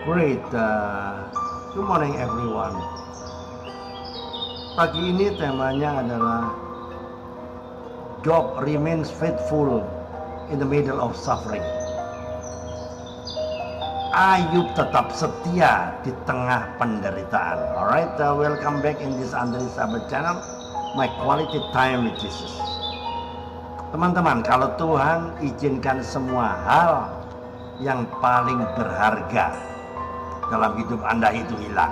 Great. Good morning everyone. Pagi ini temanya adalah Job remains faithful in the middle of suffering. Ayub tetap setia di tengah penderitaan. Alright, welcome back in this Andri Sahabat channel, my quality time with Jesus. Teman-teman, kalau Tuhan izinkan semua hal yang paling berharga dalam hidup Anda itu hilang,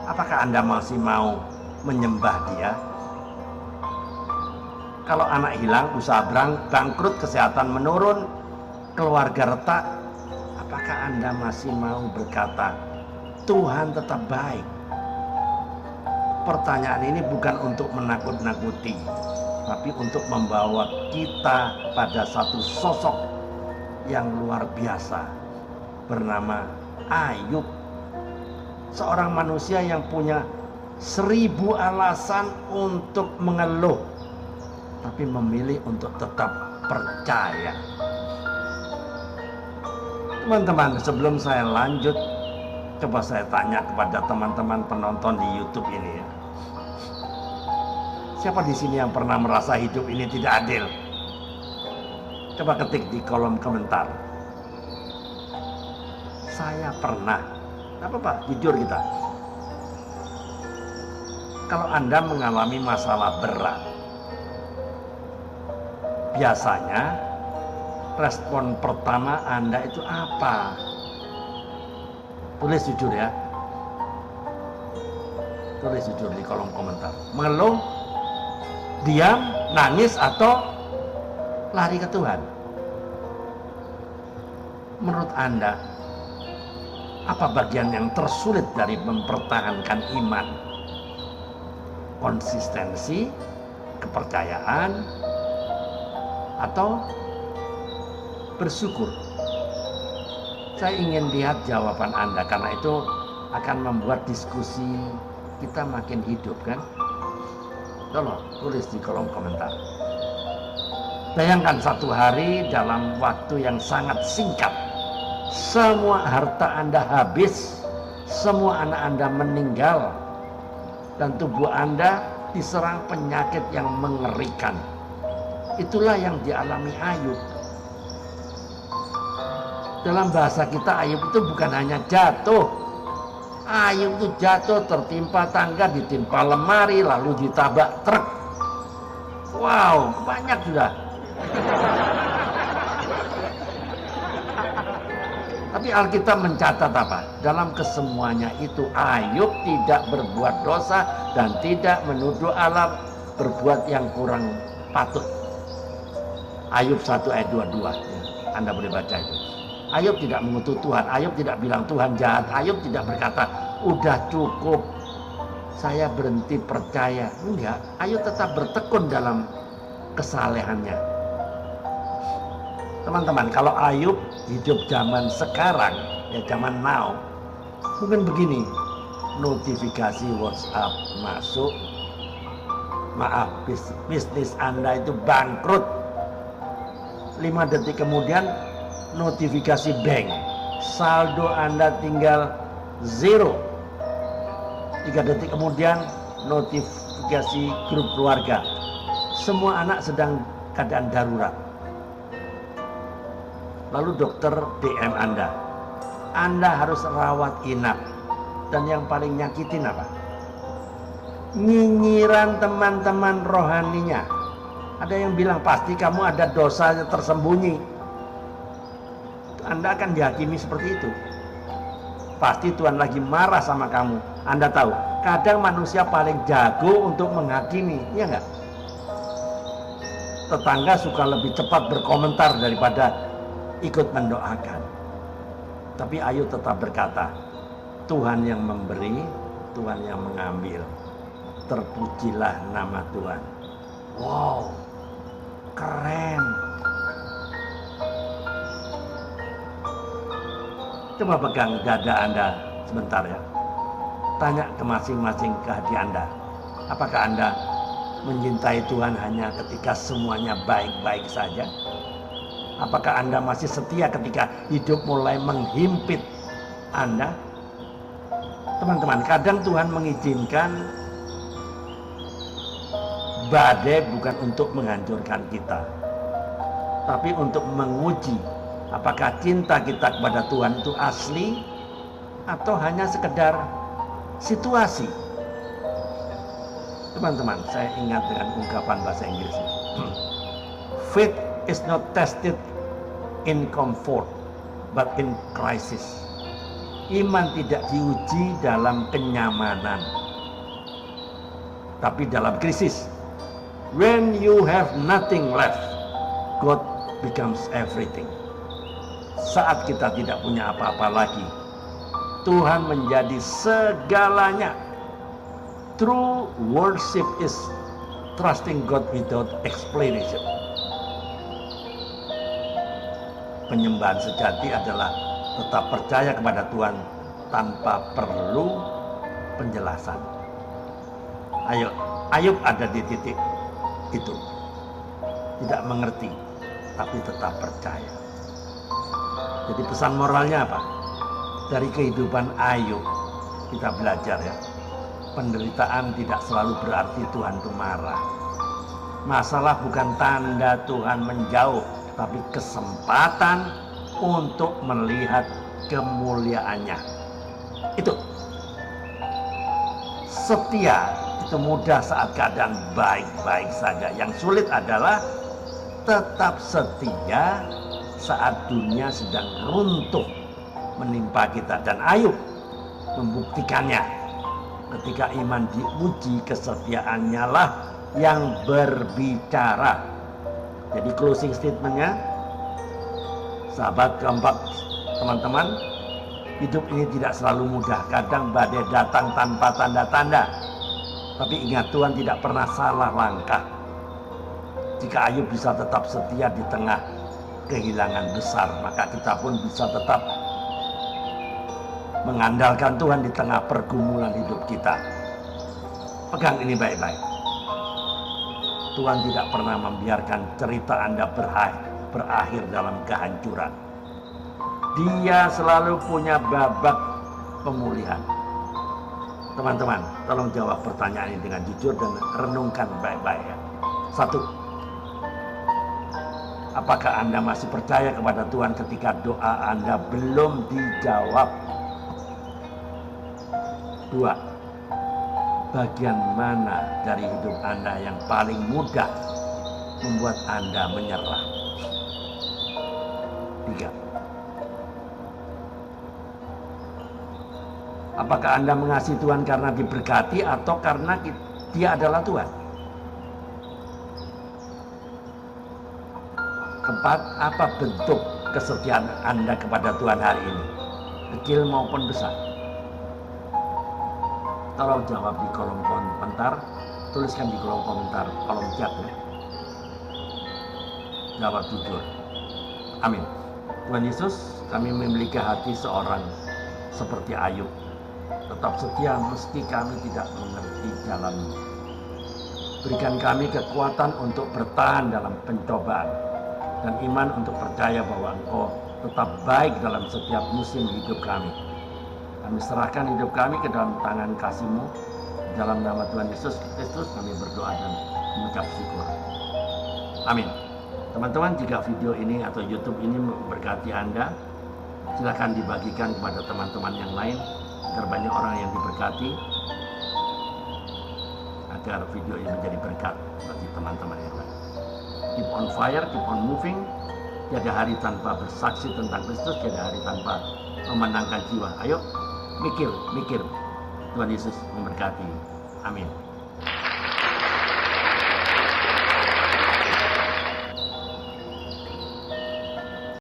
apakah Anda masih mau menyembah Dia? Kalau anak hilang, usaha bangkrut, kesehatan menurun, keluarga retak, apakah Anda masih mau berkata, Tuhan tetap baik? Pertanyaan ini bukan untuk menakut-nakuti, tapi untuk membawa kita pada satu sosok yang luar biasa bernama Ayub. Seorang manusia yang punya 1000 alasan untuk mengeluh, tapi memilih untuk tetap percaya. Teman-teman, sebelum saya lanjut, coba saya tanya kepada teman-teman penonton di YouTube ini ya. Siapa di sini yang pernah merasa hidup ini tidak adil? Coba ketik di kolom komentar. Saya pernah. Apa Pak? Jujur kita. Kalau Anda mengalami masalah berat, biasanya respon pertama Anda itu apa? Tulis jujur ya. Tulis jujur di kolom komentar. Mengeluh, diam, nangis, atau lari ke Tuhan? Menurut Anda, apa bagian yang tersulit dari mempertahankan iman? Konsistensi, kepercayaan, atau bersyukur? Saya ingin lihat jawaban Anda, karena itu akan membuat diskusi kita makin hidup kan? Tolong tulis di kolom komentar. Bayangkan satu hari dalam waktu yang sangat singkat, semua harta Anda habis, semua anak Anda meninggal, dan tubuh Anda diserang penyakit yang mengerikan. Itulah yang dialami Ayub. Dalam bahasa kita, Ayub itu bukan hanya jatuh. Ayub itu jatuh, tertimpa tangga, ditimpa lemari, lalu ditabrak truk. Wow, banyak sudah. Tapi Alkitab mencatat apa? Dalam kesemuanya itu Ayub tidak berbuat dosa dan tidak menuduh Allah berbuat yang kurang patut. Ayub 1 ayat 22. Anda boleh baca itu. Ayub tidak mengutuk Tuhan. Ayub tidak bilang Tuhan jahat. Ayub tidak berkata, udah cukup, saya berhenti percaya. Enggak, Ayub tetap bertekun dalam kesalehannya. Teman-teman, kalau Ayub hidup zaman sekarang, ya zaman now, mungkin begini, notifikasi WhatsApp masuk, maaf, bisnis Anda itu bangkrut. 5 detik kemudian notifikasi bank, saldo Anda tinggal 0. 3 detik kemudian notifikasi grup keluarga, semua anak sedang keadaan darurat. Lalu dokter DM Anda harus rawat inap. Dan yang paling nyakitin apa? Nyinyiran teman-teman rohaninya. Ada yang bilang pasti kamu ada dosa tersembunyi. Anda akan dihakimi seperti itu. Pasti Tuhan lagi marah sama kamu. Anda tahu, kadang manusia paling jago untuk menghakimi, ya enggak? Tetangga suka lebih cepat berkomentar daripada ikut mendoakan. Tapi Ayub tetap berkata, Tuhan yang memberi, Tuhan yang mengambil. Terpujilah nama Tuhan. Wow, keren. Coba pegang dada Anda sebentar ya. Tanya ke masing-masing ke hati Anda. Apakah Anda mencintai Tuhan hanya ketika semuanya baik-baik saja? Apakah Anda masih setia ketika hidup mulai menghimpit Anda? Teman-teman, kadang Tuhan mengizinkan badai bukan untuk menghancurkan kita, tapi untuk menguji apakah cinta kita kepada Tuhan itu asli atau hanya sekedar situasi. Teman-teman, saya ingat dengan ungkapan bahasa Inggris. Faith is not tested in comfort, but in crisis. Iman tidak diuji dalam kenyamanan, tapi dalam krisis. When you have nothing left, God becomes everything. Saat kita tidak punya apa-apa lagi, Tuhan menjadi segalanya. True worship is trusting God without explanation. Penyembahan sejati adalah tetap percaya kepada Tuhan tanpa perlu penjelasan. Ayub ada di titik itu. Tidak mengerti, tapi tetap percaya. Jadi pesan moralnya apa? Dari kehidupan Ayub kita belajar ya. Penderitaan tidak selalu berarti Tuhan itu marah. Masalah bukan tanda Tuhan menjauh, tapi kesempatan untuk melihat kemuliaannya. Itu setia itu mudah saat keadaan baik-baik saja. Yang sulit adalah tetap setia saat dunia sedang runtuh menimpa kita. Dan Ayub membuktikannya. Ketika iman diuji, kesetiaannya lah yang berbicara. Jadi closing statementnya, sahabat keempat, teman-teman, hidup ini tidak selalu mudah. Kadang badai datang tanpa tanda-tanda. Tapi ingat, Tuhan tidak pernah salah langkah. Jika Ayub bisa tetap setia di tengah kehilangan besar, maka kita pun bisa tetap mengandalkan Tuhan di tengah pergumulan hidup kita. Pegang ini baik-baik. Tuhan tidak pernah membiarkan cerita Anda berakhir dalam kehancuran. Dia selalu punya babak pemulihan. Teman-teman, tolong jawab pertanyaan ini dengan jujur dan renungkan baik-baik ya. 1. Apakah Anda masih percaya kepada Tuhan ketika doa Anda belum dijawab? 2. Bagian mana dari hidup Anda yang paling mudah membuat Anda menyerah? 3. Apakah Anda mengasihi Tuhan karena diberkati atau karena Dia adalah Tuhan? 4. Apa bentuk kesetiaan Anda kepada Tuhan hari ini? Kecil maupun besar? Tolong jawab di kolom komentar, tuliskan di kolom komentar, kolom chat ya. Jawab jujur. Amin. Tuhan Yesus, kami memiliki hati seorang seperti Ayub. Tetap setia meski kami tidak mengerti jalan-Mu. Berikan kami kekuatan untuk bertahan dalam pencobaan dan iman untuk percaya bahwa Engkau tetap baik dalam setiap musim hidup kami. Kami serahkan hidup kami ke dalam tangan kasih-Mu. Dalam nama Tuhan Yesus Kristus kami berdoa dan mengucap syukur. Amin. Teman-teman, jika video ini atau YouTube ini memberkati Anda, silakan dibagikan kepada teman-teman yang lain agar banyak orang yang diberkati, agar video ini menjadi berkat bagi teman-teman yang lain. Keep on fire, keep on moving. Tiada hari tanpa bersaksi tentang Kristus, tiada hari tanpa memenangkan jiwa. Ayo, mikir. Tuhan Yesus memberkati. Amin.